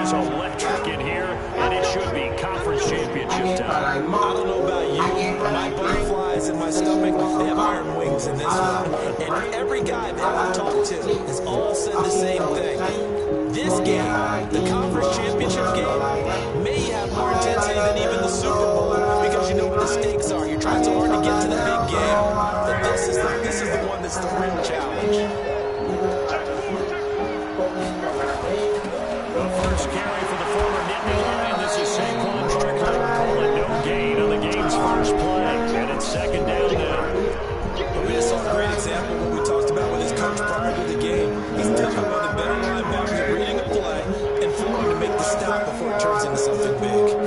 is electric in here, and it should be conference championship time. I don't know about you, but my butterflies in my stomach, they have iron wings in this one. And every guy that I've talked to has all said the same thing. This game, the conference championship game, may have more intensity than even the Super Bowl because you know what the stakes are. You're trying so hard to get to the big game. But this is the one that's the real challenge. The first carry for the former Nittany Lion. This is Saquon Barkley. Calling no gain on the game's first play. And it's second down now. We just saw a great example of what we talked about with his coach prior to the game. He's telling him about the better linebacker reading a play and floating to make the stop before it turns into something big.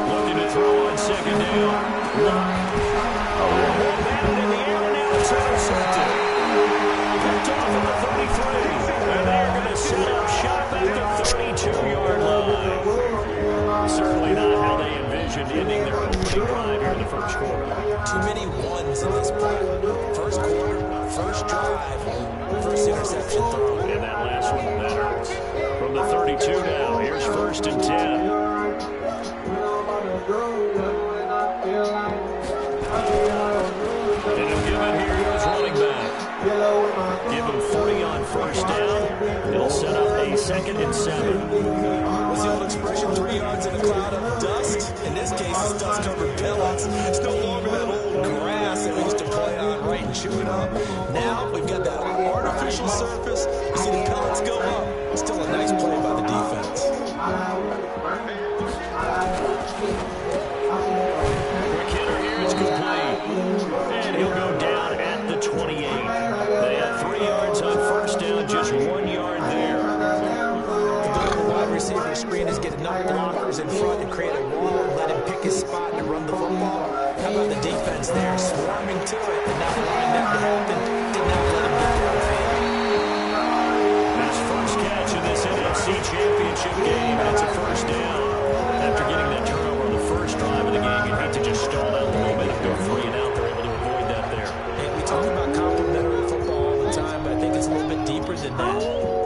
Looking to throw on second down. Batted in the air, and now it's intercepted. Picked off at the 33. And they're going to set up shop at the 32-yard line. Certainly not how they envisioned ending their opening drive here in the first quarter. Too many ones in this play. First quarter, first drive, first interception throw. And that last one, that hurts. From the 32 now, here's first and 10. And he'll give it here to his running back. Give him 40 on first down. He'll set up a second and 7. What's the old expression? 3 yards in a cloud of dust. In this case, it's dust-covered pellets. It's no longer that old grass that we used to play on, right, and chew it up. Now we've got that artificial surface. You see the pellets go up. Still a nice play by the defense. Quick hitter here is complete. And he'll go down at the 28. They had 3 yards on first down, just 1 yard there. The wide receiver screen is get enough blockers in front and create a wall, let him pick his spot and run the football. How about the defense there, swarming to it and not allowing that to happen? Did not let him get downfield. His first catch in this NFC Championship game, and it's a first down. After getting that turnover on the first drive of the game, you hate to just stall out the momentum, go 3 and out. They're able to avoid that there. Hey, we talk about complementary football all the time, but I think it's a little bit deeper than that.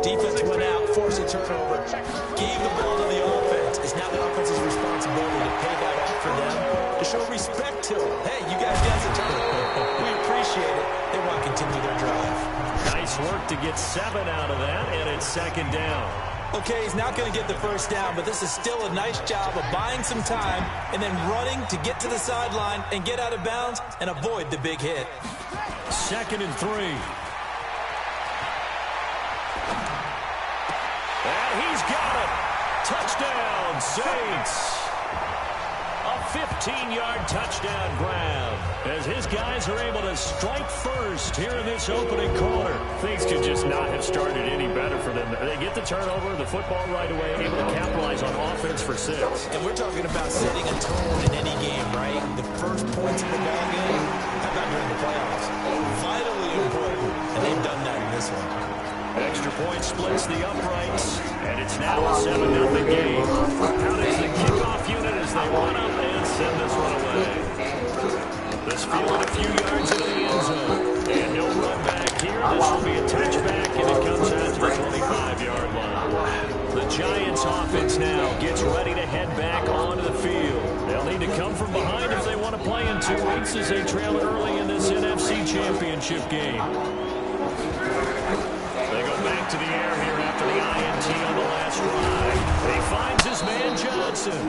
Defense went out, forced a turnover, gave the ball to the offense. It's now the offense's responsibility to pay that off for them, to show respect to them. Hey, you guys got the turnover. We appreciate it. They want to continue their drive. Nice work to get 7 out of that, and it's second down. Okay, he's not going to get the first down, but this is still a nice job of buying some time and then running to get to the sideline and get out of bounds and avoid the big hit. Second and 3. And he's got it. Touchdown, Saints. A 15-yard touchdown grab as his guys are able to strike first here in this opening quarter. Things could just not have started any better for them. They get the turnover, the football right away, able to capitalize on offense for 6. And we're talking about setting a tone in any game, right? The first points of the ball game, how about during the playoffs? Vitally important, and they've done that in this one. Extra point splits the uprights, and it's now a 7-0 game. Out is the kickoff unit as they run up and send this one away. This fielded a few yards into the end zone, and no run back here. This will be a touchback, and it comes out to the 25-yard line. The Giants offense now gets ready to head back onto the field. They'll need to come from behind if they want to play in 2 weeks as they trail early in this NFC Championship game. They go back to the air here after the INT on the last drive. He finds his man Johnson.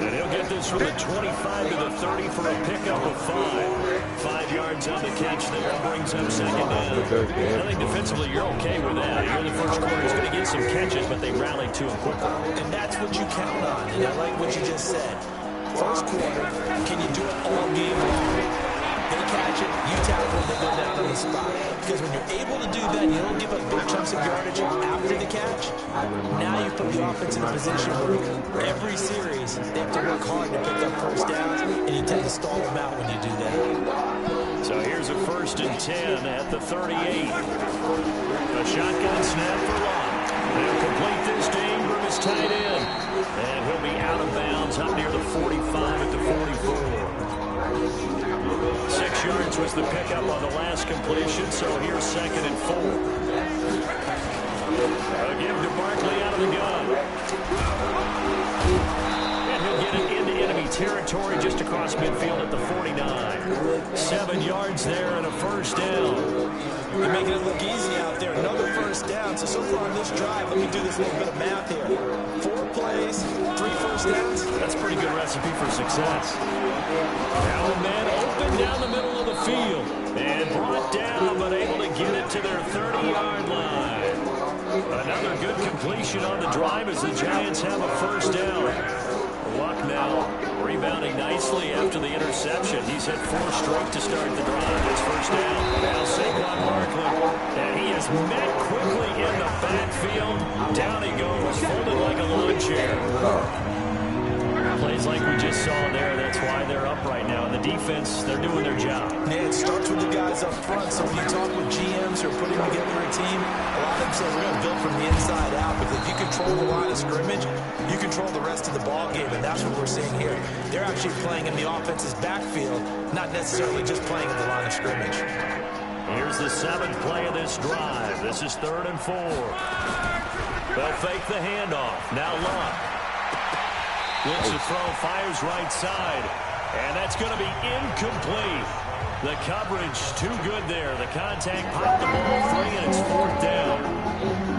And he'll get this from the 25 to the 30 for a pickup of 5. 5 yards on the catch there. Brings up second down. I think defensively you're okay with that. Here in the first quarter he's going to get some catches, but they rallied to him quickly. And that's what you count on. And I like what you just said. First quarter, can you do it all game long? They catch it, you tackle, they go down on the spot. Because when you're able to do that, you don't give up big chunks of yardage after the catch. Now you put the offense in a position where every series they have to work hard to pick up first downs, and you tend to stall them out when you do that. So here's a first and 10 at the 38. A shotgun snap for Lott. They'll complete this to Ingram as tight end. And he'll be out of bounds up near the 45 at the 44. 6 yards was the pickup on the last completion, so here's second and 4. A give to Barkley out of the gun. And he'll get it into enemy territory just across midfield at the 49. 7 yards there and a first down. They're making it look easy out there. Another first down. So far on this drive, let me do this little bit of math here. 4 plays, 3 first downs. That's a pretty good recipe for success. Now the man open down the middle of the field. And brought down, but able to get it to their 30-yard line. Another good completion on the drive as the Giants have a first down. Luck now rebounding nicely after the interception. He's had 4 straight to start the drive. It's first down. Now Saquon Barkley. And he is met quickly in the backfield. Down he goes, folded like a lawn chair. Plays like we just saw there. That's why they're up right now. And the defense, they're doing their job. Yeah, it starts with the guys up front. So when you talk with GMs who are putting together a team, a lot of them say we're going to build from the inside out. Because if you control the line of scrimmage, you control the rest of the ball game. And that's what we're seeing here. They're actually playing in the offense's backfield, not necessarily just playing in the line of scrimmage. Here's the 7th play of this drive. This is 3rd and 4. They'll fake the handoff. Now Luck. Looks to throw, fires right side. And that's going to be incomplete. The coverage too good there. The contact popped the ball free, and it's 4th down.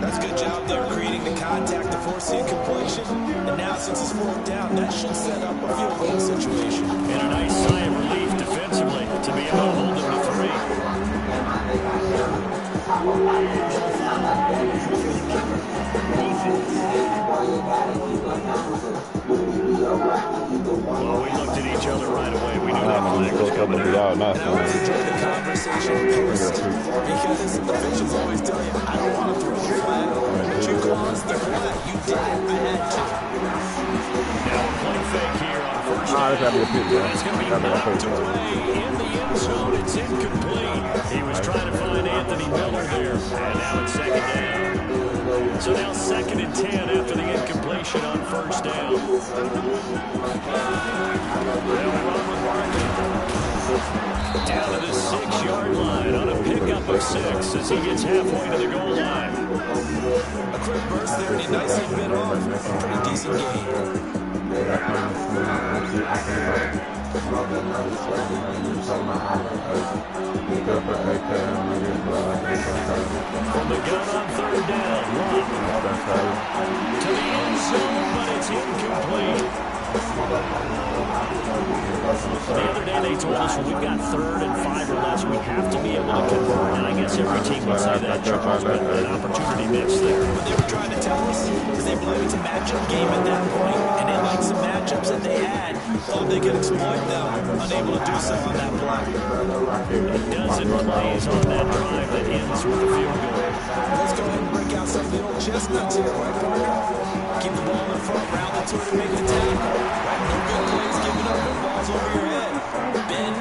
That's a good job there creating the contact to force the incompletion. And now since it's 4th down, that should set up a field goal situation. And a nice sigh of relief defensively to be able to hold them to 3. Well, we looked at each other right away. We knew that flag was coming out. And I always enjoy the conversation post because the officials always tell you, I don't want to throw a flag, but you caused the flag. You did it. I had to. Now a play fake here on first down. It's going to be knocked away in the end zone. It's incomplete. He was trying to find Anthony Miller there. And now it's 2nd down. So now 2nd and 10 after the incompletion on first down. Down to the 6-yard line on a pickup of 6 as he gets halfway to the goal line. A quick burst there, and he nicely bit off. A pretty decent game. From the gun on 3rd down, Luck to the end zone, but it's incomplete. The other day they told us when we've got 3rd and 5 or less, we have to be able to convert. And I guess every team would say that, Charles, but an opportunity missed there. What they were trying to tell us is they believe it's a matchup game at that point, and they like some matchups that they had, thought they could exploit them, unable to do so on that play. A dozen plays on that drive that ends with a field goal. Let's go ahead and break out some of the old chestnuts here, right, Parker? Keep the ball in front, round the tour to make the tackle. Right, no good plays giving up, no balls over your head. Bend,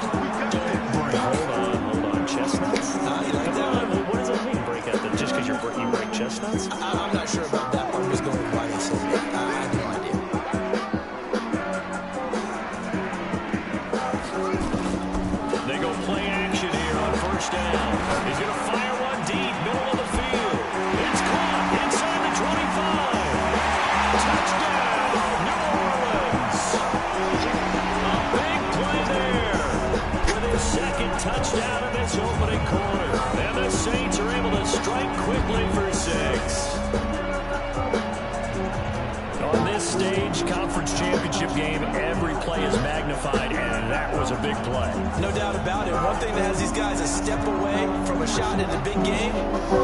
don't break. Hold on, chestnuts? You like that one? What does that mean, break out? Just because you break chestnuts? I'm not sure about that. I'm just going right and simple. I have no idea. They go play action here on first down. He's going to fire one deep, middle of the field. It's caught inside the 25. Touchdown, New Orleans. A big play there with his 2nd touchdown in this opening quarter. And the Saints are able to strike quickly for 6. On this stage, conference championship game, every play is magnified, and that was a big play. No doubt about it. One thing that has these guys a step away from a shot in the big game,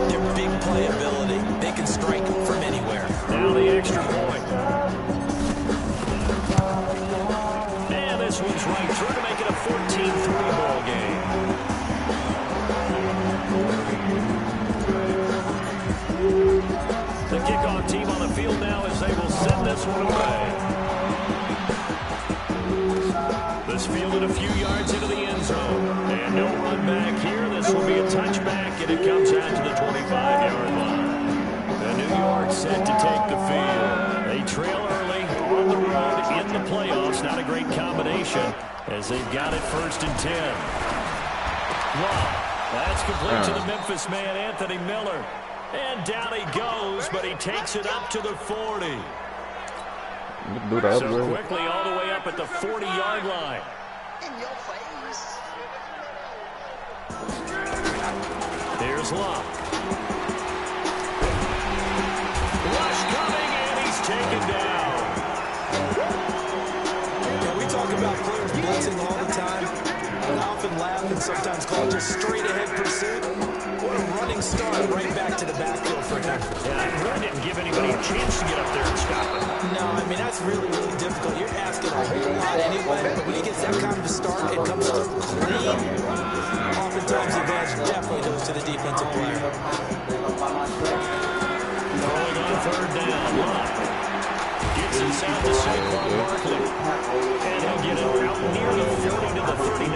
their big play ability. They can strike from anywhere. Now the extra point. And this one's right through to make it a 14-3 ball game. The kickoff team on the field now as they will send this one away. This fielded a few yards into the end zone. And no run back here. This will be a touchback, and it comes out to the 25-yard line. And New York set to take the field. They trail early on the road in the playoffs. Not a great combination as they've got it 1st and 10. Wow, that's complete to the Memphis man, Anthony Miller. And down he goes, but he takes it up to the 40. So quickly all the way up at the 40-yard line. In your face. Here's Locke. Rush coming, and he's taken down. Yeah, we talk about players blitzing all the time. I often laugh and sometimes call it just straight-ahead pursuit. What a running start right back to the backfield for him. Yeah, that didn't give anybody a chance to get up there and stop it. No, I mean, that's really, really difficult. You're asking a whole lot anyway, but when he gets that kind of a start, it comes through clean. Oftentimes, the advantage definitely goes to the defensive player. Throwing on third down. Locke gets inside the Saquon Barkley. And he'll get it out near the 40 to the 39.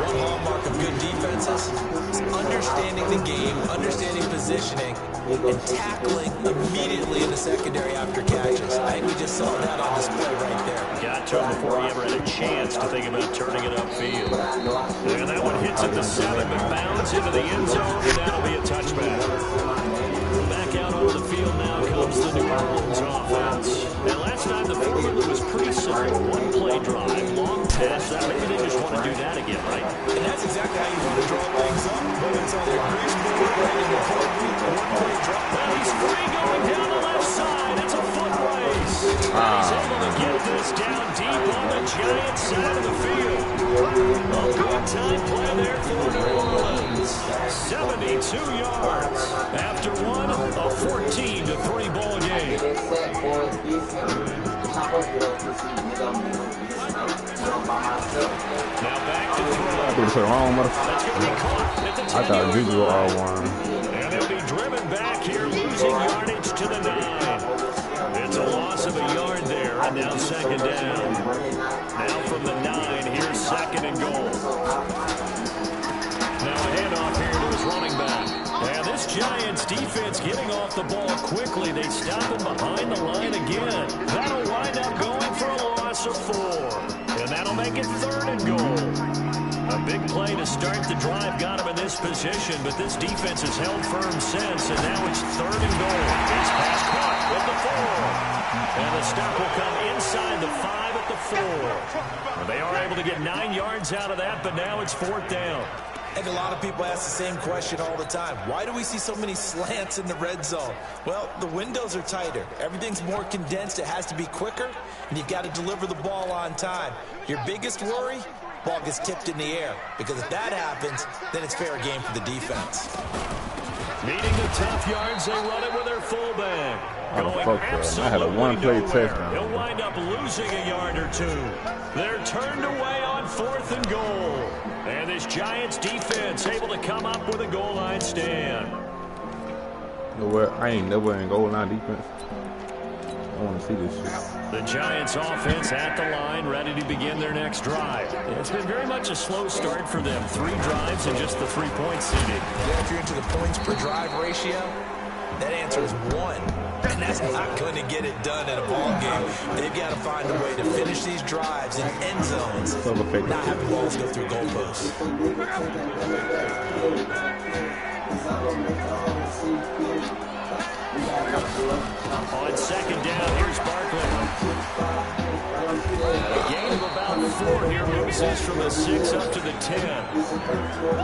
One hallmark of good defenses is understanding the game, understanding positioning, and tackling immediately in the secondary after catches. I think we just saw that on display right there. Got to him before he ever had a chance to think about turning it upfield. And that one hits at the 7, but bounds into the end zone, and that'll be a touchback. Back out onto the field now comes the New Orleans offense. And last time the formula was pretty simple. One-play drive, long pass. Maybe they just want to do that again, right? And that's exactly how you want to draw things up. Whether it's on the grease board or in the play week, one-play drop. Well, he's free going down the left side. It's a foot race. He's able to get this down deep on the Giants side of the field. A good time play there for New Orleans. 72 yards. After one, a 14-3 ball game. Now back to throw. That's going to be caught at the 10-yard line. I thought Juju R1. And he'll be driven back here, losing yardage to the 9. It's a loss of a yard there, and now second down. Now from the 9, here's second and goal. Now a handoff here to his running back. And this Giants defense getting off the ball quickly. They stop him behind the line again. That'll wind up going for a loss of 4. And that'll make it third and goal. A big play to start the drive got him in this position, but this defense has held firm since, and now it's third and goal. This pass caught at the 4. And the stop will come inside the 5 at the 4. They are able to get 9 yards out of that, but now it's fourth down. And a lot of people ask the same question all the time. Why do we see so many slants in the red zone? Well, the windows are tighter. Everything's more condensed. It has to be quicker, and you've got to deliver the ball on time. Your biggest worry? Ball gets tipped in the air, because if that happens, then it's fair game for the defense. Needing the tough yards, they run it with their fullback. Going absolutely I had a one-play touchdown. He'll wind up losing a yard or 2. They're turned away on fourth and goal. And this Giants defense able to come up with a goal line stand. You know what? I ain't never in goal line defense. I want to see this shit. The Giants offense at the line, ready to begin their next drive. It's been very much a slow start for them. 3 drives and just the 3 points seeded. Yeah, if you're into the points per drive ratio, that answer is 1. And that's not going to get it done in a ball game. They've got to find a way to finish these drives in end zones, not have the balls go through goalposts. On second down, here's Barkley. A gain of about 4 here moves us from the 6 up to the 10.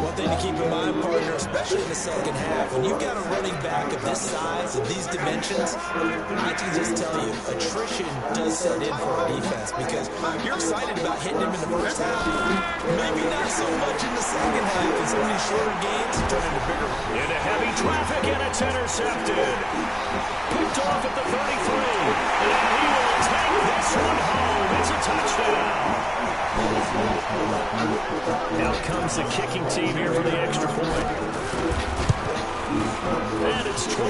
One thing to keep in mind, partner, especially in the second half, when you've got a running back of this size and these dimensions, I can just tell you, attrition does set in for a defense because you're excited about hitting him in the first half. Maybe not so much in the second half, and some of these shorter games turn into bigger. Into heavy traffic, and it's intercepted. Picked off at the 33. And he will take this one home. It's a touchdown. Now comes the kicking team here for the extra point. And it's 21-3.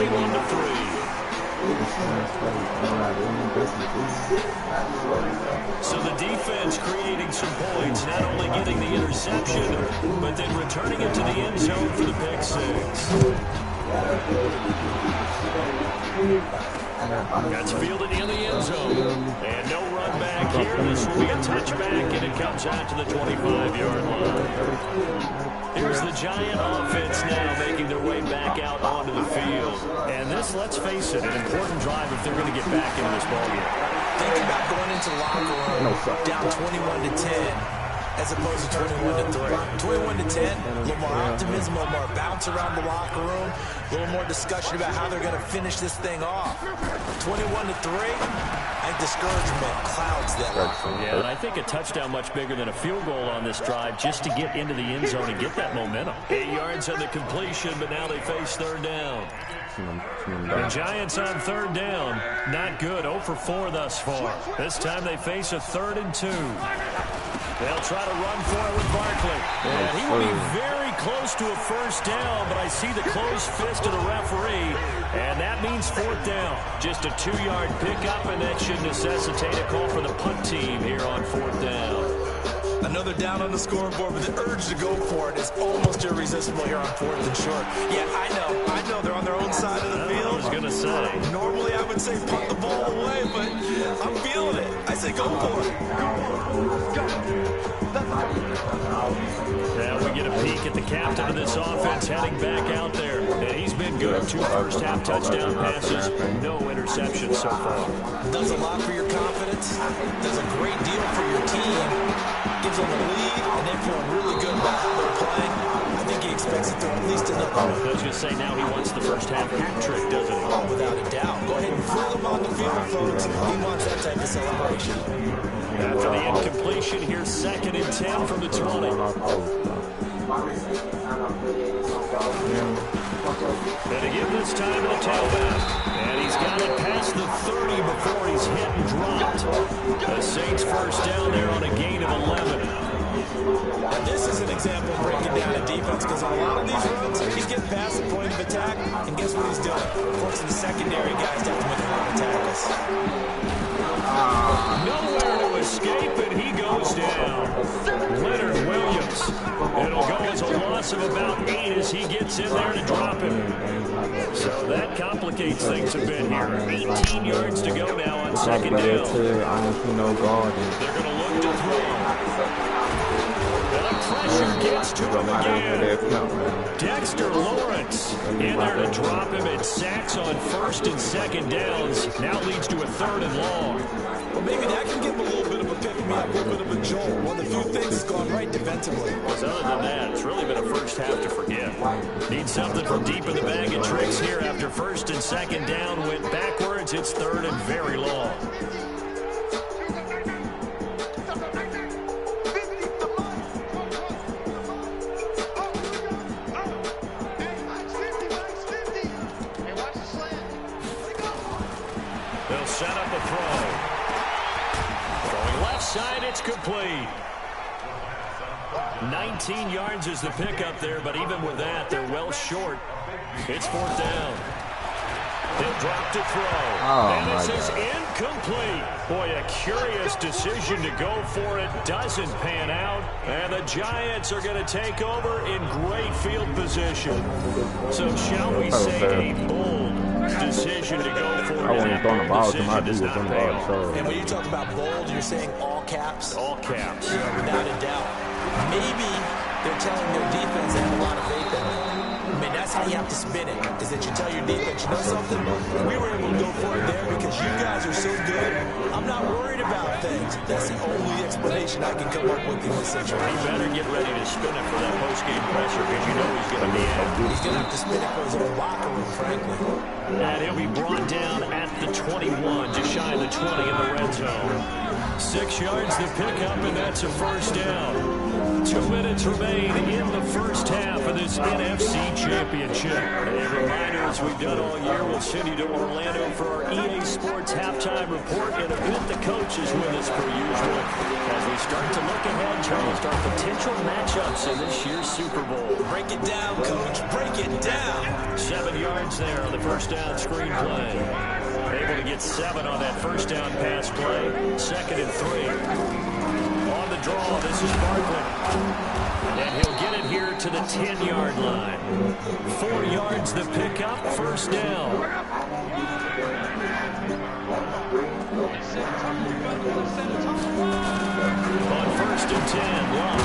So the defense creating some points, not only getting the interception, but then returning it to the end zone for the pick 6. That's fielded in the end zone. And no run back here. This will be a touchback, and it comes out to the 25-yard line. Here's the Giant offense now making their way back out onto the field. And this, let's face it, an important drive if they're going to get back into this ballgame. Think about going into locker room down 21-10. As opposed to 21-3. 21-10, a little more optimism, a little more bounce around the locker room, a little more discussion about how they're going to finish this thing off. 21-3, I think discouragement clouds that locker room. Yeah, and I think a touchdown much bigger than a field goal on this drive just to get into the end zone and get that momentum. 8 yards on the completion, but now they face third down. The Giants on third down. Not good. 0 for 4 thus far. This time they face a 3rd and 2. They'll try to run for it with Barkley. And he will be very close to a first down, but I see the closed fist of the referee, and that means 4th down. Just a 2-yard pickup, and that should necessitate a call for the punt team here on 4th down. Another down on the scoreboard, but the urge to go for it is almost irresistible here on 4th and short. Yeah, I know they're on their own side of the field. I was going to say. Normally I would say punt the ball away, but I'm feeling it. I say go for it. Now we get a peek at the captain of this offense heading back out there. And he's been good. 2 first-half touchdown passes, no interceptions so far. Does a lot for your confidence. Does a great deal for your team. Gives them the lead, and they're feeling really good about how they're playing. I think he expects to throw at least another. I was going to say now he wants the first-half hat trick, doesn't he? Oh, without a doubt. Go ahead and fill him on the field, folks. He wants that type of celebration. After the incompletion, here's 2nd and 10 from the 20. And again this time to the tailback. And he's got it past the 30 before he's hit and dropped. The Saints first down there on a gain of 11. Now this is an example of breaking down a defense, because on a lot of these runs, he's getting past the point of attack, and guess what he's doing? Forcing the secondary guys to have to make a run attack us. Nowhere to escape, and he goes down. Leonard Williams. It'll go as a loss of about 8 as he gets in there to drop him. So that complicates things a bit here. 18 yards to go now on 2nd down. They're going to look to throw. And the pressure gets to him again. Dexter Lawrence in there to drop him. It sacks on 1st and 2nd downs. Now leads to a 3rd and long. Well, maybe that can give him a little bit of a pick-me-up, a little bit of a jolt. One of the few things has gone right defensively. Other than that, it's really been a first half to forget. Need something from deep in the bag of tricks here after 1st and 2nd down. Went backwards. It's 3rd and very long. They'll set up a throw. Going left side, it's complete. 19 yards is the pickup there, but even with that, they're well short. It's 4th down. He'll drop to throw. And this is incomplete. Boy, a curious decision to go for it. Doesn't pan out. And the Giants are going to take over in great field position. So shall we say a bold decision to go for it. I wasn't throwing the ball to my dude. And when you talk about bold, you're saying all caps? All caps. Yeah, without a doubt. Maybe they're telling their defense they have a lot of faith in it. I mean, that's how you have to spin it, is that you tell your defense, you know something? We were able to go for it there because you guys are so good. I'm not worried about things. That's the only explanation I can come up with in this situation. He better get ready to spin it for that post-game pressure because you know he's going to be out. He's going to have to spin it for his own locker room, frankly. And he'll be brought down at the 21, just shy of the 20 in the red zone. 6 yards the pickup, and that's a first down. 2 minutes remain in the first half of this NFC Championship. A reminder, as we've done all year, we'll send you to Orlando for our EA Sports halftime report. In a bit, the coach is with us per usual. As we start to look ahead, Charles, our potential matchups in this year's Super Bowl. Break it down, Coach. Break it down. 7 yards there on the first down screen play. Able to get 7 on that first down pass play. 2nd and 3. On the draw, this is Barkley. And he'll get it here to the 10-yard line. 4 yards the pickup, first down. On 1st and 10, Love.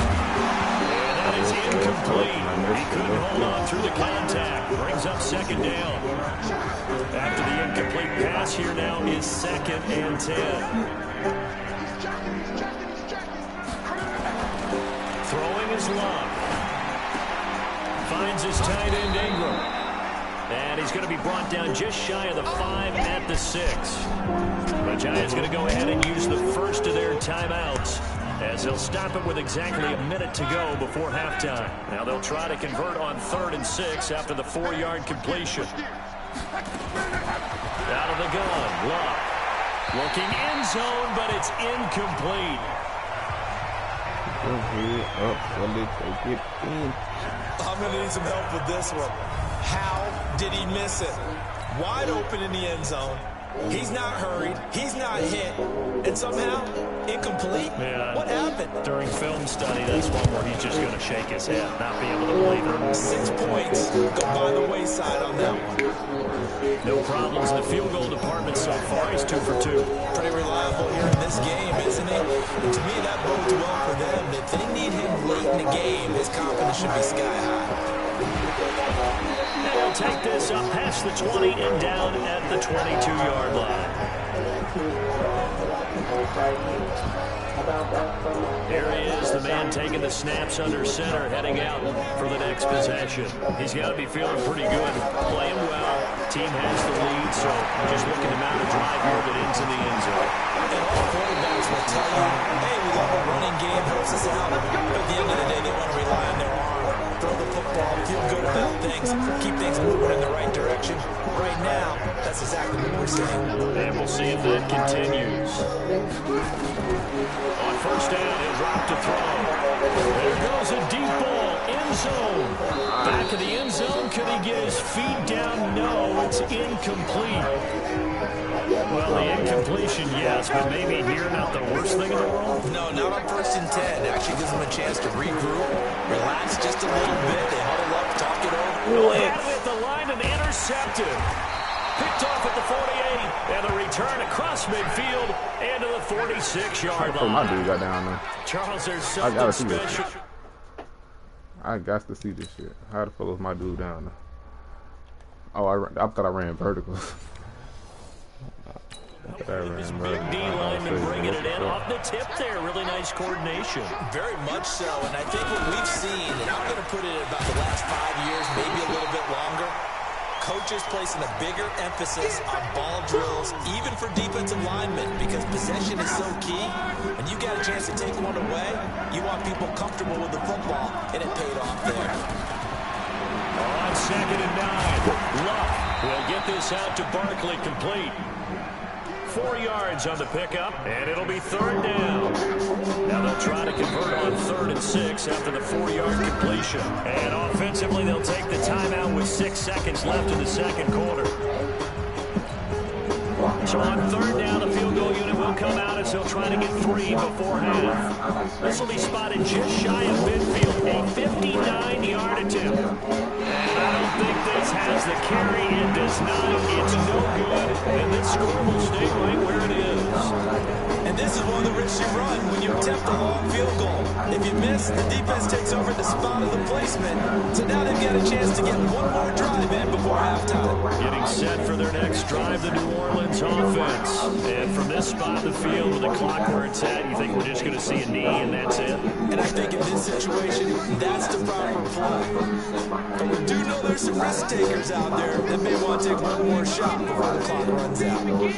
And that is incomplete. He couldn't hold on through the contact. Brings up 2nd down. After the incomplete pass, here now is 2nd and 10. Throwing is Love. Finds his tight end Ingram. And he's going to be brought down just shy of the 5 at the 6. The Giants going to go ahead and use the first of their timeouts as they'll stop it with exactly a minute to go before halftime. Now they'll try to convert on 3rd and 6 after the 4-yard completion. Out of the gun, Love. Looking end zone, but it's incomplete. I'm going to need some help with this one. How did he miss it? Wide open in the end zone. He's not hurried. He's not hit. And somehow, incomplete? Yeah. What happened? During film study, that's one where he's just going to shake his head, not be able to believe it. 6 points go by the wayside on that one. No problems in the field goal department so far. He's 2 for 2. Pretty reliable here in this game, isn't he? And to me, that bodes well for them. If they need him late in the game, his confidence should be sky high. They'll take this up past the 20 and down at the 22-yard line. Here he is, the man taking the snaps under center, heading out for the next possession. He's got to be feeling pretty good, playing well. Team has the lead, so just looking to mount a drive here that ends in the end zone. And all quarterbacks will tell you, hey, we love our running game, helps us out. But at the end of the day, they want to rely on their arm. Throw the football, feel good about things, keep things moving in the right direction. Right now, that's exactly what we're seeing. And we'll see if that continues. On 1st down, he'll drop to throw. There goes a deep ball, end zone. Back of the end zone, could he get his feet down? No, it's incomplete. Well, the incompletion, yes, but maybe here not the worst thing in the world. No, not on 1st and 10. Actually gives them a chance to regroup, relax just a little bit. They huddle up, talk it over. Had it at the line and intercepted. Picked off at the 48, and the return across midfield and to the 46-yard line. My dude got down there. Charles, there's something special. I got to see this shit. How the fuck was my dude down there? Oh, I thought I ran vertical. This big D lineman bringing it in off the tip there. Really nice coordination. Very much so, and I think what we've seen, and I'm going to put it about the last 5 years, maybe a little bit longer, coaches placing a bigger emphasis on ball drills, even for defensive linemen, because possession is so key. When you got a chance to take one away, you want people comfortable with the football, and it paid off there. On 2nd and 9, Luck will get this out to Barkley, complete. 4 yards on the pickup, and it'll be 3rd down. Now they'll try to convert on 3rd and 6 after the 4-yard completion. And offensively, they'll take the timeout with 6 seconds left in the 2nd quarter. So on 3rd down, the field goal unit will come out as they'll try to get 3 before half. This will be spotted just shy of midfield, a 59-yard attempt. And I don't think this has the carry. It does not. It's no good. And this score will stay right where it is. And this is one of the risks you run when you attempt a long field goal. If you miss, the defense takes over the spot of the placement. So now they've got a chance to get one more drive in before halftime. Getting set for their next drive, the New Orleans offense. And from this spot in the field with the clock where it's at, you think we're just going to see a knee and that's it? And I think in this situation, that's the proper play. But we do know there's some risk takers out there that may want to take one more shot before the clock runs out. They'll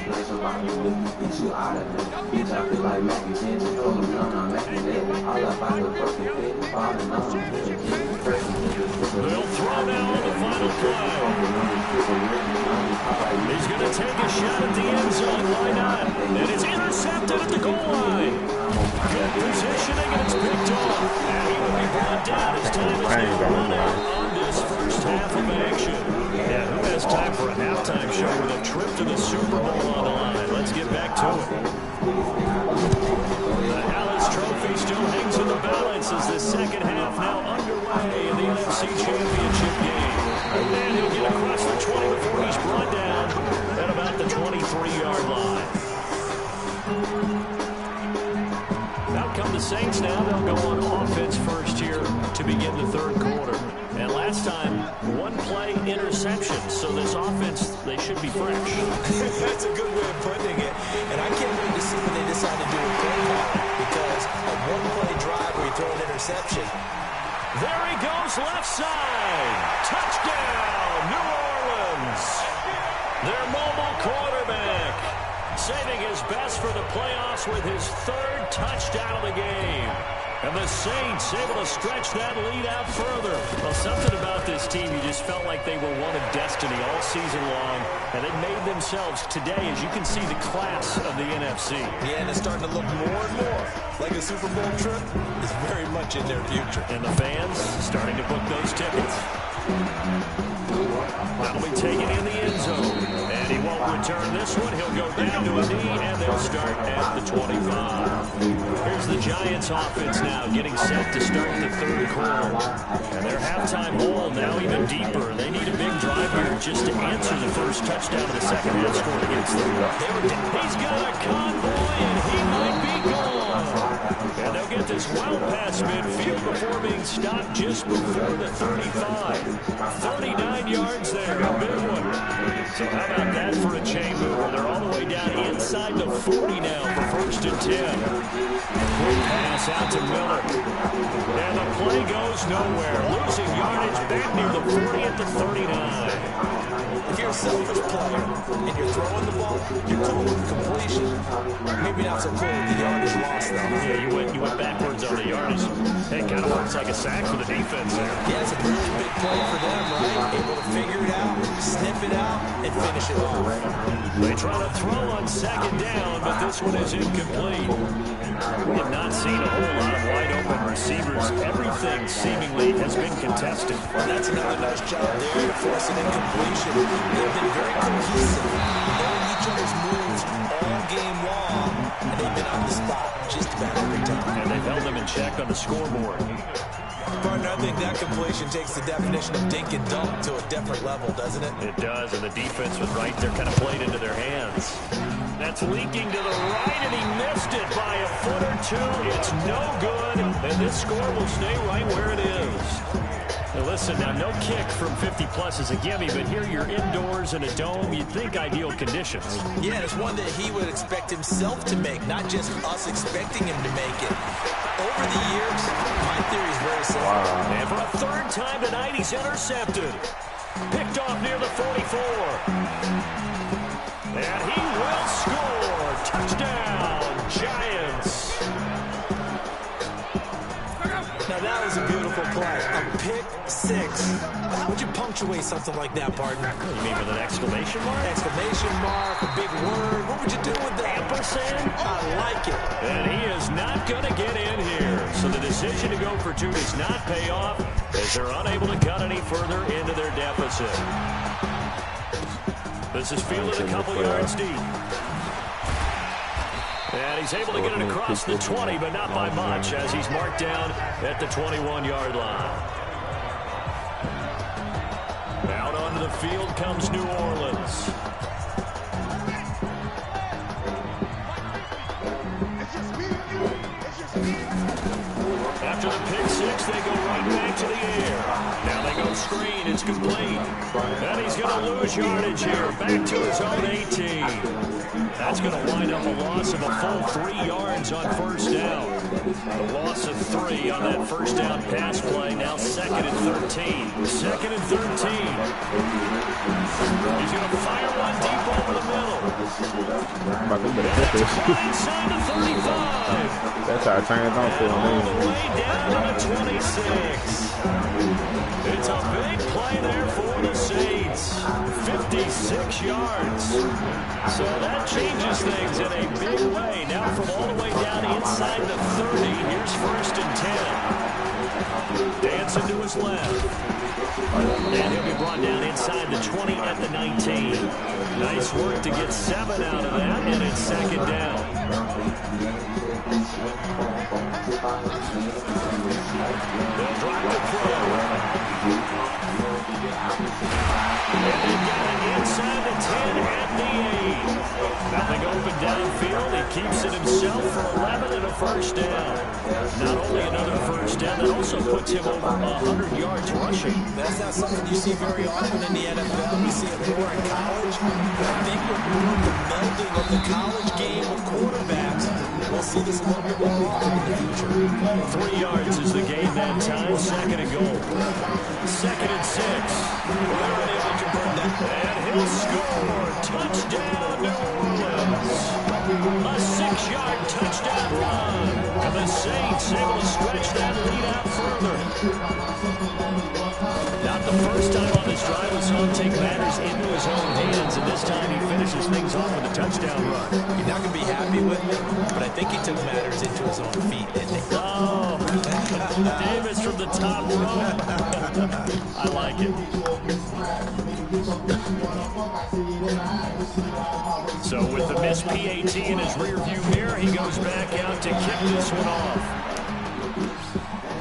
throw now on the final play. He's going to take a shot at the end zone. Why not? And it's intercepted at the goal line. Good positioning, and it's picked off. And he will be brought down as time is now run out on this first half of action. Yeah, who has time for a halftime show with a trip to the Super Bowl on the line? Let's get back to it. The Hallis Trophy still hangs in the balance as the second half now underway in the NFC Championship game. And he'll get across the 20 before he's brought down at about the 23-yard line. Out come the Saints now. They'll go on offense first here to begin the third quarter. And last time, one-play interception. So this offense, they should be fresh. That's a good way of putting it. And I can't wait to see what they decide to do with play calling, because a one-play drive where you throw an interception. There he goes, left side. Touchdown, New Orleans. Their mobile quarterback saving his best for the playoffs with his third touchdown of the game. And the Saints able to stretch that lead out further. Well, something about this team, you just felt like they were one of destiny all season long. And they made themselves today, as you can see, the class of the NFC. Yeah, and it's starting to look more and more like a Super Bowl trip is very much in their future. And the fans starting to book those tickets. That'll be taken in the end zone. And he won't return this one. He'll go down to a knee, and they'll start at the 25. Here's the Giants offense now getting set to start the third quarter. And their halftime hole now even deeper. They need a big drive here just to answer the first touchdown of the second half scored against them. He's got a convoy, and he might be gone. And they'll get this well past midfield before being stopped just before the 35. 39 yards there, a big one. So how about that for a chain mover? They're all the way down inside the 40 now for first and 10. Quick pass out to Miller. And the play goes nowhere. Losing yardage back near the 40 at the 39. If you're a selfish player and you're throwing the ball, you're cool with the completion. Maybe not so cool with the yardage loss, though. Yeah, you went backwards on the yardage. Hey, it kind of works like a sack for the defense there. Yeah, it's a really big play for them, right? Able to figure it out, sniff it out, and finish it off. They try to throw on second down, but this one is incomplete. We have not seen a whole lot of wide-open receivers. Everything seemingly has been contested. Well, that's another nice job there to force an incompletion. They've been very cohesive, knowing each other's moves all game long, and they've been on the spot just about every time. And they've held them in check on the scoreboard. Partner, I think that completion takes the definition of dink and dunk to a different level, doesn't it? It does, and the defense was right there, kind of played into their hands. That's leaking to the right, and he missed it by a foot or two. It's no good, and this score will stay right where it is. Now listen, now no kick from 50-plus is a gimme, but here you're indoors in a dome. You'd think ideal conditions. Yeah, it's one that he would expect himself to make, not just us expecting him to make it. Over the years, my theory is very simple. Wow. And for a third time tonight, he's intercepted. Picked off near the 44. And he will score. Touchdown, Giants. Now that was a beautiful play. A pick six. How would you punctuate something like that, partner? You mean with an exclamation mark? Exclamation mark, a big word. What would you do with that? Ampersand? I like it. And he is not going to get in here. So the decision to go for two does not pay off as they're unable to cut any further into their deficit. This is fielded a couple yards deep. And he's able to get it across the 20, but not by much, as he's marked down at the 21-yard line. Out onto the field comes New Orleans. After the pick six, they go right back to the air. Now they go screen. It's complete. And he's going to lose yardage here. Back to his own 18. That's going to wind up a loss of a full 3 yards on first down. A loss of 3 on that first down pass play. Now second and 13. Second and 13. He's going to fire one deep over the middle. Inside the 35. That's how it turns on for all the way down to the 26. It's a big play there for the Saints. 56 yards. So that changes things in a big way. Now from all the way down inside the 30, here's first and 10. Dancing to his left. And he'll be brought down inside the 20 at the 19. Nice work to get 7 out of that, and it's second down. They'll drop the throw. And they've got it inside the 10 at the 8. Nothing open downfield. He keeps it himself for 11 and a first down. Not only another first down, that also puts him over 100 yards rushing. That's not something you see very often in the NFL. We see it more in college. But I think with the melding of the college game with quarterbacks, we'll see this a little bit more often in the future. 3 yards is the gain that time. Second and goal. Second and 6. And he'll score. Touchdown, New Orleans. A 6-yard touchdown run. And the Saints able to stretch that lead out further. Not the first time on this drive we saw him take matters into his own hands, and this time he finishes things off with a touchdown run. You're not going to be happy with me, but I think he took matters into his own feet, didn't he? Oh, Davis from the top row. I like it. So with the missed PAT in his rearview mirror, he goes back out to kick this one off.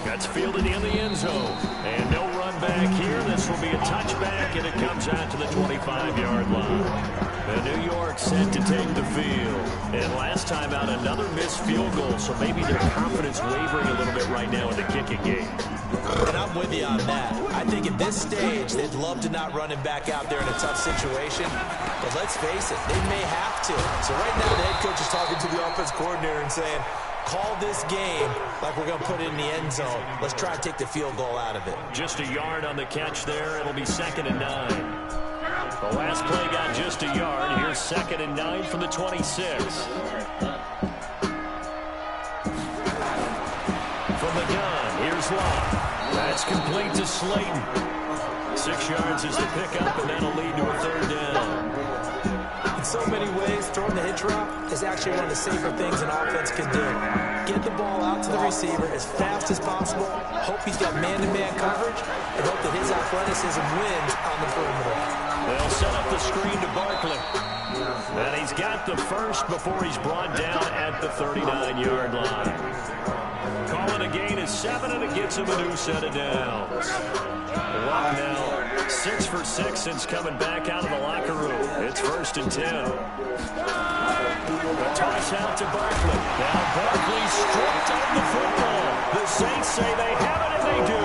That's fielded in the end zone. And no run back here. This will be a touchback, and it comes out to the 25-yard line. And New York set to take the field. And last time out, another missed field goal, so maybe their confidence wavering a little bit right now in the kicking game. And I'm with you on that. I think at this stage, they'd love to not run him back out there in a tough situation. But let's face it, they may have to. So right now, the head coach is talking to the offense coordinator and saying, call this game like we're going to put it in the end zone. Let's try and take the field goal out of it. Just a yard on the catch there. It'll be 2nd and 9. The last play got just a yard. Here's 2nd and 9 from the 26. From the gun, here's Locke. That's complete to Slayton. 6 yards is the pickup, and that'll lead to a 3rd down. In so many ways, throwing the hitch route is actually one of the safer things an offense can do. Get the ball out to the receiver as fast as possible, hope he's got man-to-man coverage, and hope that his athleticism wins on the perimeter. They'll set up the screen to Barkley. And he's got the first before he's brought down at the 39-yard line. Calling a gain is 7, and it gives him a new set of downs. Luck now 6 for 6 since coming back out of the locker room. It's 1st and 10. A toss out to Barkley. Now Barkley stripped of the football. The Saints say they have it, and they do.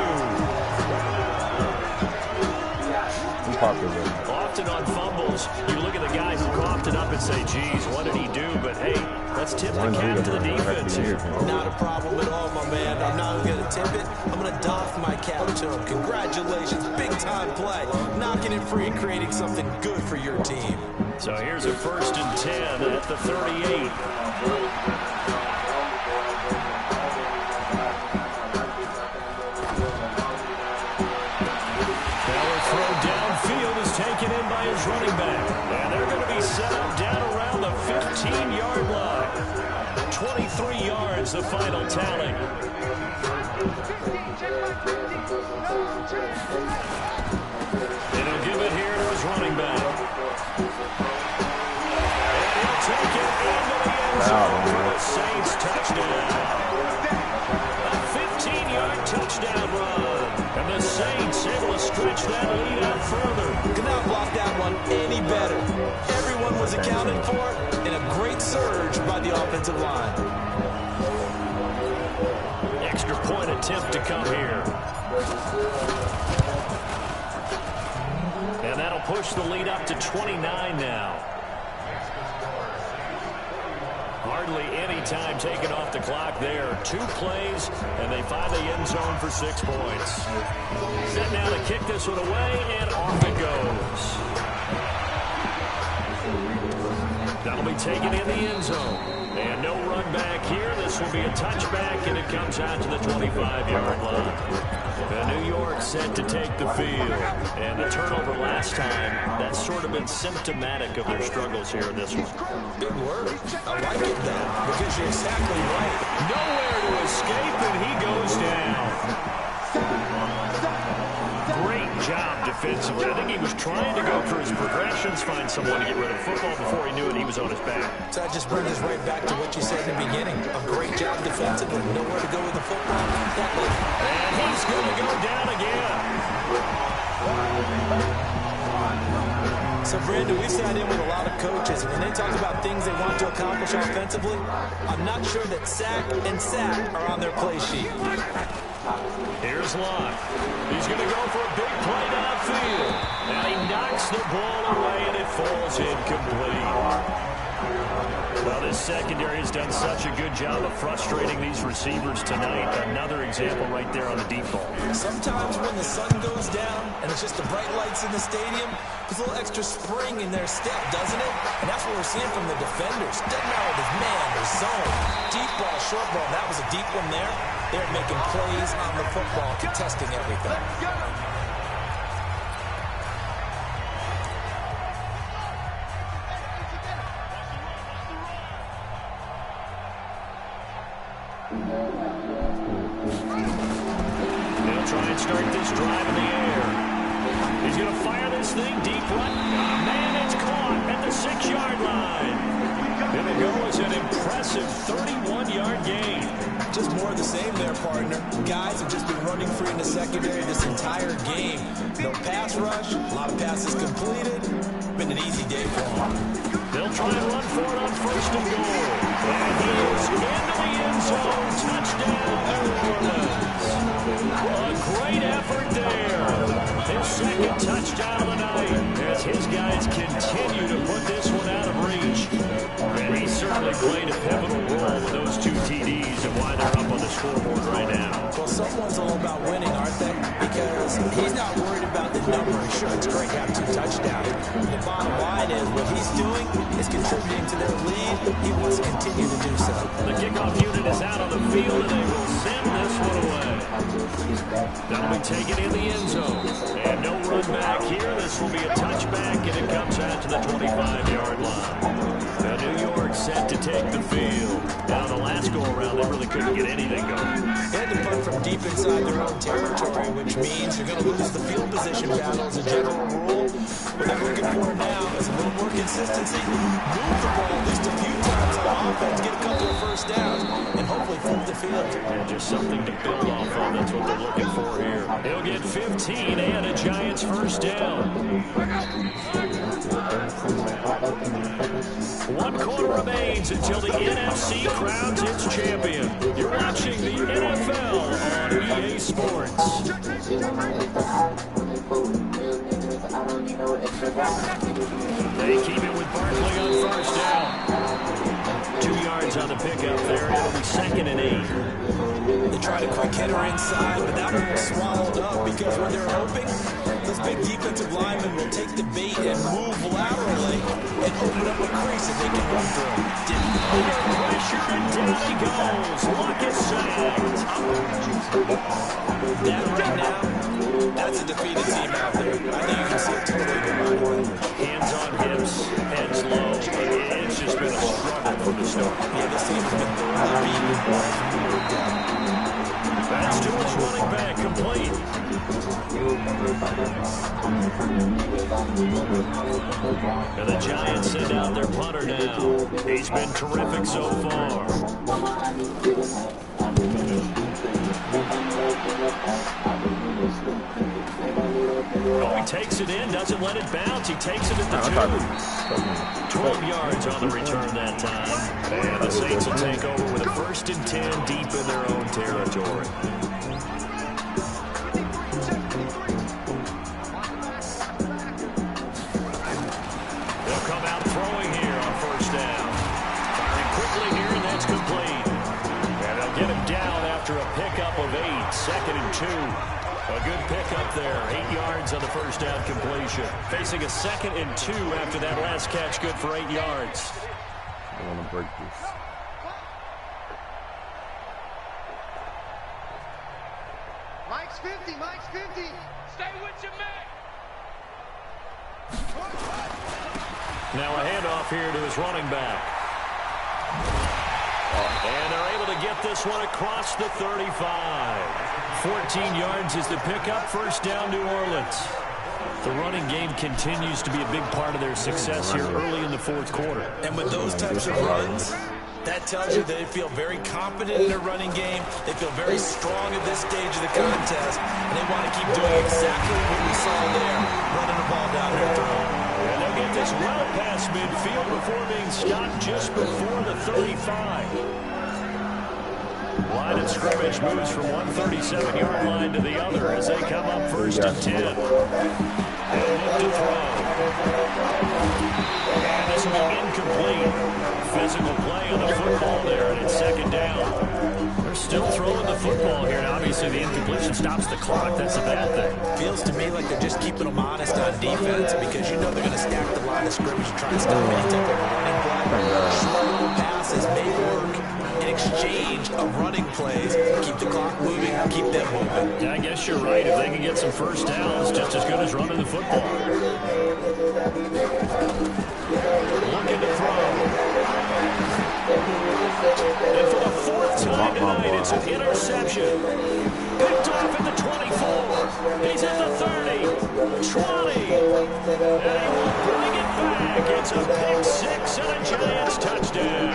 Often on fumbles, you look at the guy who coughed it up and say, geez, what did he do? But, hey, let's tip the cap to the defense here. Not a problem at all, my man. I'm not going to tip it. I'm going to doff my cap to him. Congratulations. Big-time play. Knocking it free and creating something good for your team. So here's a 1st and 10 at the 38. Taken in by his running back. And they're going to be set up down around the 15-yard line. 23 yards, the final tally. It'll give it here to his running back. And he'll take it into the end zone for the Saints touchdown. A 15-yard touchdown run. And the Saints able to stretch that lead out further. Could not block that one any better. Everyone was accounted for, and a great surge by the offensive line. Extra point attempt to come here. And that'll push the lead up to 29 now. Hardly any time taken off the clock there. 2 plays, and they find the end zone for 6 points. Set now to kick this one away, and off it goes. That'll be taken in the end zone. And no run back here. This will be a touchback, and it comes out to the 25-yard line. And New York set to take the field. And the turnover last time, that's sort of been symptomatic of their struggles here in this one. Good work. I like it, though, because you're exactly right. Nowhere to escape, and he goes down. Great job defensively. I think he was trying to go through his progressions, find someone to get rid of football before he knew it. He was on his back. So that just brings us right back to what you said in the beginning. A great job defensively. Nowhere to go with the football. And he's going to go down again. So, Brandon, we've sat in with a lot of coaches, and when they talk about things they want to accomplish offensively, I'm not sure that sack and sack are on their play sheet. Here's Locke. He's going to go for a big play downfield. And he knocks the ball away, and it falls incomplete. Well, this secondary has done such a good job of frustrating these receivers tonight. Another example right there on the deep ball. Sometimes when the sun goes down and it's just the bright lights in the stadium, there's a little extra spring in their step, doesn't it? And that's what we're seeing from the defenders. Doesn't matter if it's man or zone. Deep ball, short ball. That was a deep one there. They're making plays on the football, contesting everything. They'll try and start this drive in the air. He's going to fire this thing deep right. Oh, man, it's caught at the 6-yard line. And it goes an impressive 31-yard gain. Just more of the same there, partner. Guys have just been running free in the secondary this entire game. No pass rush, a lot of passes completed. Been an easy day for them. They'll try and run for it on 1st and goal. And he is into the end zone. Touchdown, New Orleans. A great effort there. His second touchdown of the night as his guys continue to put this one out of reach. And he certainly played a pivotal role with those 2 TDs and why they're up on the scoreboard right now. Well, someone's all about winning, aren't they? Because he's not worried about the number. Sure, it's great to have 2 touchdowns. The bottom line is what he's doing is contributing to their lead. He wants to continue to do so. The kickoff unit is out on the field, and they will send this one away. That'll be taken in the end zone. And no run back here. This will be a touchback, and it comes out to the 25-yard line. Now New York set to take the field. Now the last go-around, they really couldn't get anything going. They had to punt from deep inside their own territory, which means you're going to lose the field position battle as a general rule. What they're looking for now is a little more consistency. Move the ball at least a few times on offense, get a couple of first downs, and hopefully flip the field. And just something to build off of. That's what they're looking for here. He'll get 15 and a Giants first down. 1 quarter remains until the NFC crowns its champion. You're watching the NFL on EA Sports. They keep it with Barkley on first down. 2 yards on the pickup there. It'll be 2nd and 8. They tried a quick hitter inside, but that one was swallowed up because when they're hoping, those big defensive linemen will take the bait and move laterally and open up a crease that they can run through. Under pressure, and down he goes. Luck is sacked. That right now, that's a defeated team out there. I think you can see it totally different. Hands on hips, heads low. It's just been a struggle from the start. Yeah, this team has been thoroughly beaten. That's to his running back, complete. And the Giants send out their punter now. He's been terrific so far. Oh, he takes it in, doesn't let it bounce. He takes it at the 2. 12 yards on the return that time. And the Saints will take over with a 1st and 10 deep in their own territory. They'll come out throwing here on 1st down. Firing quickly here, and that's complete. And they'll get him down after a pickup of 8. 2nd and 2. A good pickup there. 8 yards on the 1st down completion. Facing a 2nd and 2 after that last catch, good for 8 yards. I want to break this. Mike's 50, Mike's 50. Stay with your man. Now a handoff here to his running back. And they're able to get this one across the 35. 14 yards is the pickup. 1st down, New Orleans. The running game continues to be a big part of their success here early in the 4th quarter. And with those types of runs, that tells you they feel very confident in their running game. They feel very strong at this stage of the contest. And they want to keep doing exactly what we saw there, running the ball down their throat. And they'll get is well past midfield before being stopped just before the 35. Line of scrimmage moves from one 37-yard line to the other as they come up first and 10. And look to throw. And this will be incomplete. Physical play on the football there, and it's second down. They're still throwing the football here, and obviously the incompletion stops the clock. That's a bad thing. Feels to me like they're just keeping them honest on defense because you know they're going to stack the line of scrimmage and try and stop any type of running play. Short little passes may work in exchange of running plays. Keep the clock moving, keep them moving. Yeah, I guess you're right. If they can get some first downs, just as good as running the football. Looking to throw. And for the fourth time tonight, it's an interception. Picked off at the 24. He's at the 30, 20. And he will bring it back. It's a pick six and a Giants touchdown.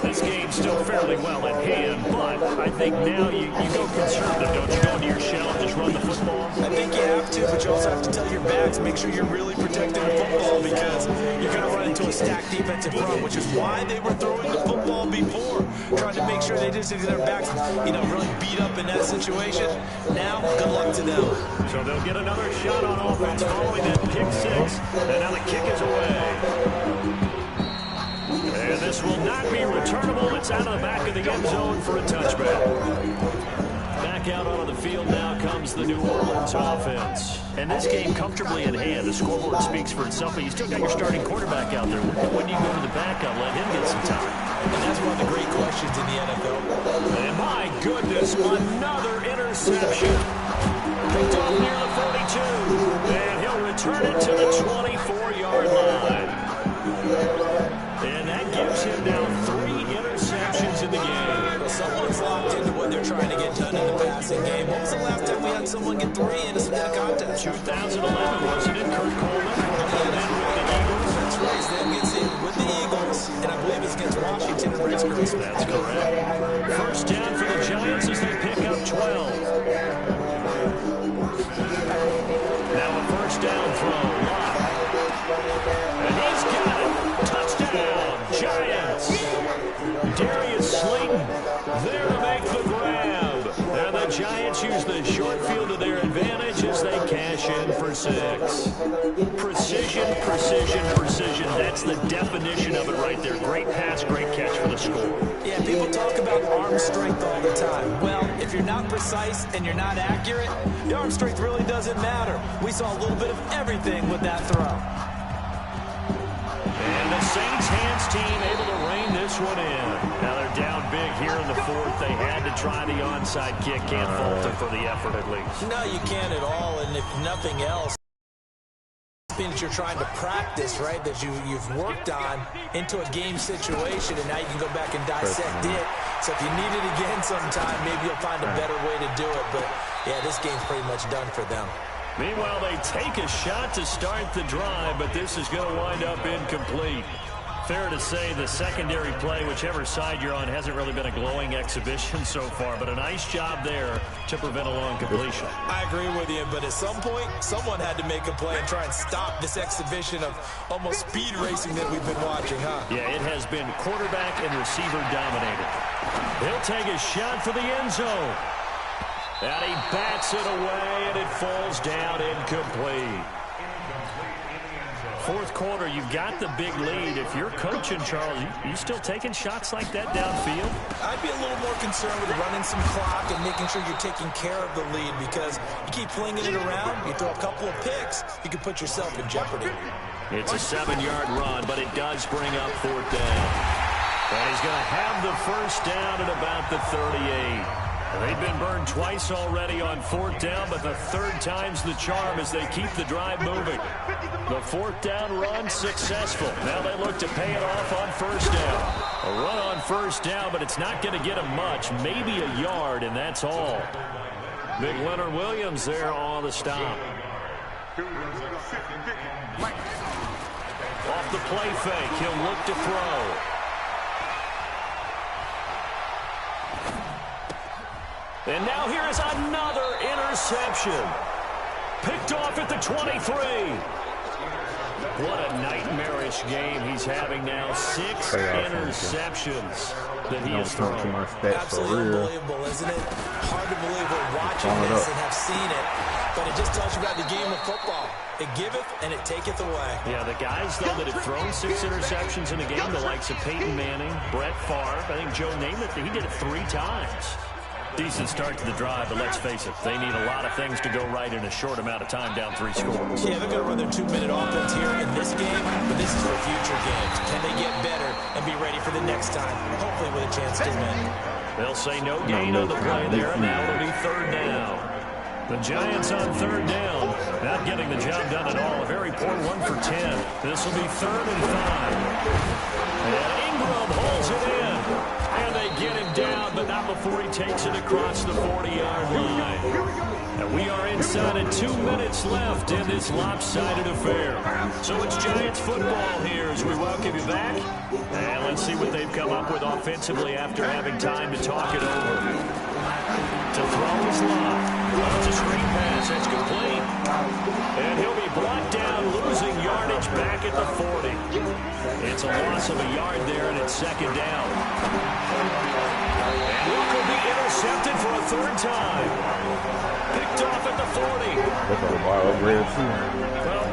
This game's still fairly well in hand, but I think now you go conservative, don't you? Go into your shell and just run the football. I think you have to, but you also have to tell your backs, make sure you're really protecting the football because you're going to run into a stacked defensive front, which is why they were throwing the football before, trying to make sure they didn't see their backs, really beat up in that situation. Now, good luck to them. So they'll get another shot on offense following that pick six, and now the kick is away. And this will not be returnable. It's out of the back of the end zone for a touchback. Back out onto the field now comes the New Orleans offense. And this game comfortably in hand. The scoreboard speaks for itself, but you still got your starting quarterback out there. When do you go to the backup? Let him get some time. And that's one of the great questions in the NFL. And my goodness, another interception. Picked off near the 42. And he'll return it to the 24-yard line. And that gives him now 3 interceptions in the game. Well, someone's locked into what they're trying to get done in the passing game. When was the last time we had someone get 3 in a contest? 2011, wasn't it? Kurt Coleman. And then with the Eagles. That's right. Then gets in with the Eagles. And I believe it's against Washington and Redskins. That's correct. First down for the Giants as they pick up 12. Now a first down throw. And he's got it. Touchdown, Giants. Darius Slayton there to make the grab. And the Giants use the short field to their advantage as they cash in for 6. Precision, precision, precision. That's the definition of it right there. Great pass, great catch for the score. Yeah, people talk about arm strength all the time. Well, if you're not precise and you're not accurate, the arm strength really doesn't matter. We saw a little bit of everything with that throw. And the Saints hands team able to rein this one in. Now they're down big here in the fourth. They had to try the onside kick. Can't fault them for the effort at least. No, you can't at all. And if nothing else, something that you're trying to practice, right, that you've worked on into a game situation, and now you can go back and dissect it. So if you need it again sometime, maybe you'll find a better way to do it. But, yeah, this game's pretty much done for them. Meanwhile, they take a shot to start the drive, but this is going to wind up incomplete. Fair to say the secondary play, whichever side you're on, hasn't really been a glowing exhibition so far, but a nice job there to prevent a long completion. I agree with you, but at some point, someone had to make a play and try and stop this exhibition of almost speed racing that we've been watching, huh? Yeah, it has been quarterback and receiver dominated. He'll take a shot for the end zone. And he bats it away, and it falls down incomplete. Fourth quarter, you've got the big lead. If you're coaching, Charles, you still taking shots like that downfield? I'd be a little more concerned with running some clock and making sure you're taking care of the lead because you keep flinging it around, you throw a couple of picks, you can put yourself in jeopardy. It's a 7-yard run, but it does bring up fourth down. And he's going to have the first down at about the 38. They've been burned twice already on fourth down, but the third time's the charm as they keep the drive moving. The fourth down run successful. Now they look to pay it off on first down. A run on first down, but it's not going to get them much. Maybe a yard, and that's all. Big Leonard Williams there on the stop. Off the play fake, he'll look to throw. And now here is another interception. Picked off at the 23. What a nightmarish game he's having now. 6 interceptions that he has thrown. Absolutely unbelievable, isn't it? Hard to believe we're watching this and have seen it, but it just tells you about the game of football. It giveth and it taketh away. Yeah, the guys, though, that have thrown 6 interceptions in a game, the likes of Peyton Manning, Brett Favre, I think Joe Namath, he did it 3 times. Decent start to the drive, but let's face it, they need a lot of things to go right in a short amount of time, down 3 scores. Yeah, they're going to run their 2-minute offense here in this game, but this is for future games. Can they get better and be ready for the next time, hopefully with a chance to win? They'll say no gain on the play there, and now it'll be 3rd down. The Giants on 3rd down, not getting the job done at all. A very poor 1 for 10. This will be 3rd and 5. And Ingram holds it in. And they get him down, but not before he takes it across the 40-yard line. And we are inside of 2 minutes left in this lopsided affair. So it's Giants football here as we welcome you back. And let's see what they've come up with offensively after having time to talk it over. To throw his lob. It's a screen pass. That's complete. And he'll be brought down, losing yardage back at the 40. It's a loss of a yard there, and it's 2nd down. And Luke will be intercepted for a 3rd time. Picked off at the 40. Well,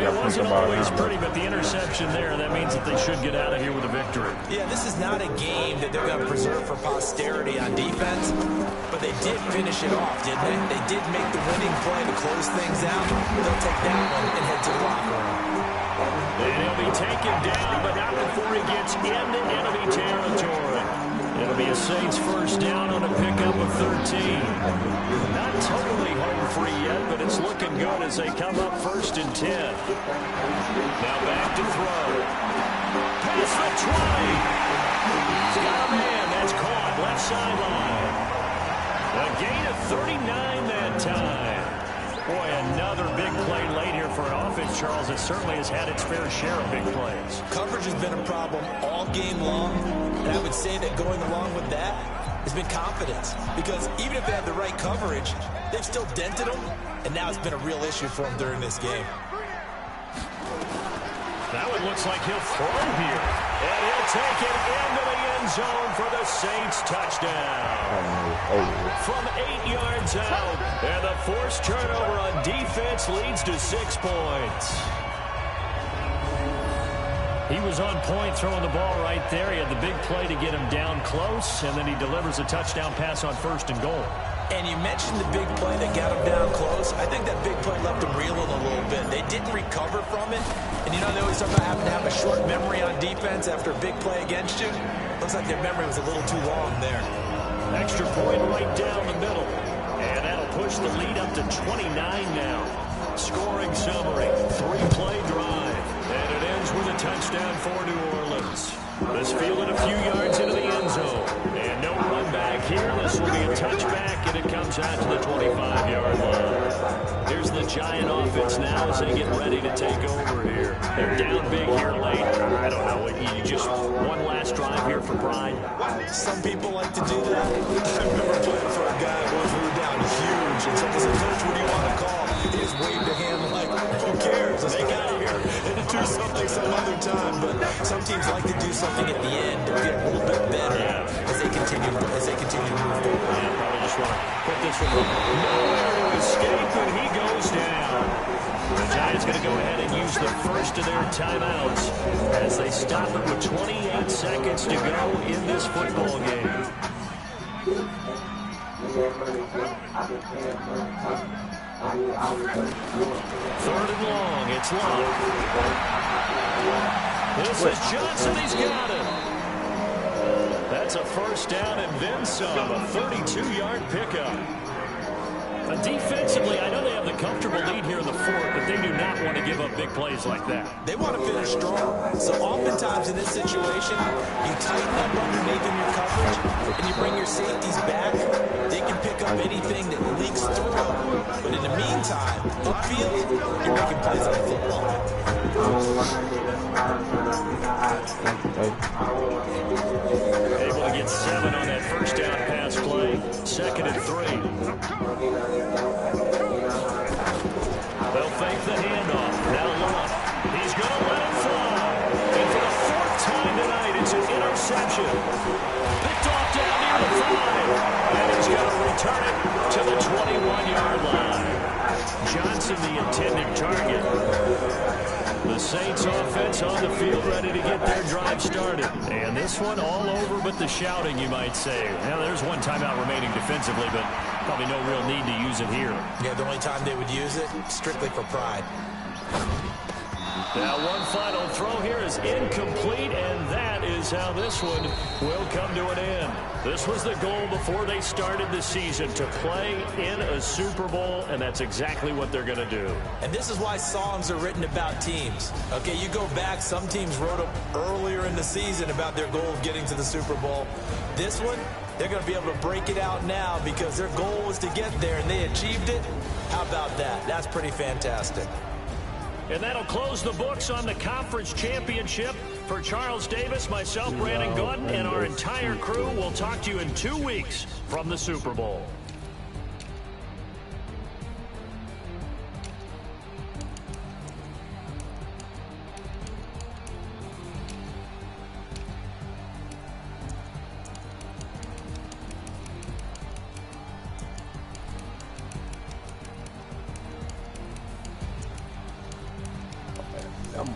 it wasn't always pretty, but the interception there, that means that they should get out of here with a victory. Yeah, this is not a game that they're going to preserve for posterity on defense, but they did finish it off, didn't they? They did make the winning play to close things out. They'll take that one and head to the locker room. And he'll be taken down, but not before he gets into enemy territory. It'll be a Saints 1st down on a pickup of 13. Not totally home free yet, but it's looking good as they come up 1st and 10. Now back to throw. Past the 20. He's got a man. That's caught. Left sideline. A gain of 39 that time. Boy, another big play late here for an offense, Charles. It certainly has had its fair share of big plays. Coverage has been a problem all game long, and I would say that going along with that has been confidence. Because even if they have the right coverage, they've still dented them, and now it's been a real issue for them during this game. That one looks like he'll throw here. And he'll take it into the end zone for the Saints touchdown. From 8 yards out. And the forced turnover on defense leads to 6 points. He was on point throwing the ball right there. He had the big play to get him down close, and then he delivers a touchdown pass on 1st and goal. And you mentioned the big play that got him down close. I think that big play left him reeling a little bit. They didn't recover from it. And you know, they always talk about having to have a short memory on defense after a big play against you. Looks like their memory was a little too long there. Extra point right down the middle. And that'll push the lead up to 29 now. Scoring summary, 3-play drive. And it ends with a touchdown for New Orleans. This fielded a few yards into the end zone. And no run back here. This will be a touchback, and it comes out to the 25-yard line. Here's the Giant offense now as they get ready to take over here. They're down big here late. I don't know. You just one last drive here for pride. Some people like to do that. I remember playing for a guy who was down huge. And someone said, "Coach, what do you want to call?" He just waved a hand like, who cares? Let's get out of here and do something some other time. But some teams like to do something at the end to get a little bit better as they continue to move forward. Yeah, probably just want to put this one nowhere to escape, and he goes down. The Giants going to go ahead and use the first of their timeouts as they stop it with 28 seconds to go in this football game. 3rd and long. It's long. This is Johnson. He's got it. That's a 1st down and then some. A 32-yard pickup. Defensively, I know they have the comfortable lead here in the 4th, but they do not want to give up big plays like that. They want to finish strong. So oftentimes in this situation, you tighten up underneath in your coverage, and you bring your safeties back. They can pick up anything that leaks through. But in the meantime, upfield, you're making plays on the football. Able to get 7 on that 1st down pass play. 2nd and 3. They'll offense on the field ready to get their drive started. And this one all over but the shouting, you might say. Now, there's one timeout remaining defensively, but probably no real need to use it here. Yeah, the only time they would use it, strictly for pride. Now, one final throw here is incomplete, and that is how this one will come to an end. This was the goal before they started the season, to play in a Super Bowl, and that's exactly what they're going to do. And this is why songs are written about teams. Okay, you go back, some teams wrote them earlier in the season about their goal of getting to the Super Bowl. This one, they're going to be able to break it out now because their goal was to get there, and they achieved it. How about that? That's pretty fantastic. And that'll close the books on the conference championship. For Charles Davis, myself, Brandon Gordon, and our entire crew, we'll talk to you in 2 weeks from the Super Bowl. Come on.